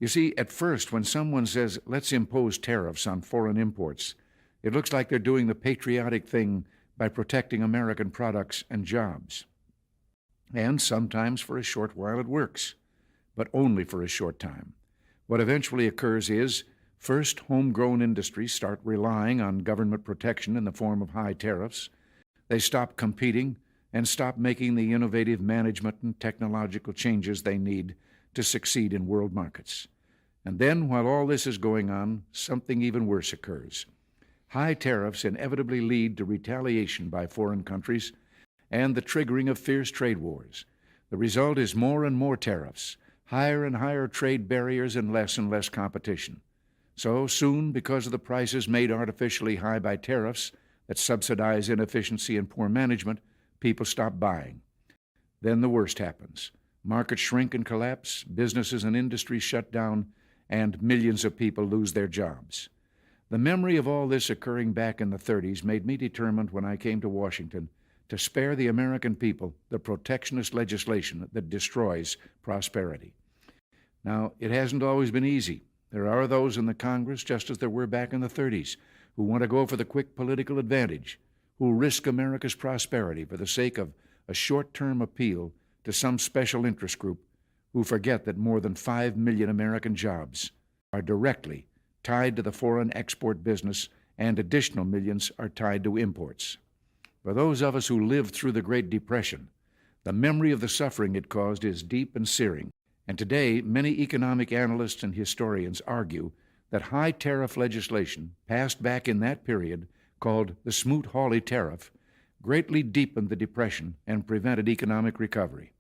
You see, at first, when someone says, let's impose tariffs on foreign imports, it looks like they're doing the patriotic thing by protecting American products and jobs. And sometimes for a short while it works, but only for a short time. What eventually occurs is, first, homegrown industries start relying on government protection in the form of high tariffs. They stop competing and stop making the innovative management and technological changes they need to succeed in world markets. And then, while all this is going on, something even worse occurs. High tariffs inevitably lead to retaliation by foreign countries and the triggering of fierce trade wars. The result is more and more tariffs, higher and higher trade barriers, and less competition. So soon, because of the prices made artificially high by tariffs that subsidize inefficiency and poor management, people stop buying. Then the worst happens. Markets shrink and collapse, businesses and industries shut down, and millions of people lose their jobs. The memory of all this occurring back in the 30s made me determined when I came to Washington to spare the American people the protectionist legislation that destroys prosperity. Now, it hasn't always been easy. There are those in the Congress, just as there were back in the 30s, who want to go for the quick political advantage, who risk America's prosperity for the sake of a short-term appeal to some special interest group, who forget that more than 5 million American jobs are directly tied to the foreign export business, and additional millions are tied to imports. For those of us who lived through the Great Depression, the memory of the suffering it caused is deep and searing. And today, many economic analysts and historians argue that high tariff legislation passed back in that period, called the Smoot-Hawley Tariff, greatly deepened the Depression and prevented economic recovery.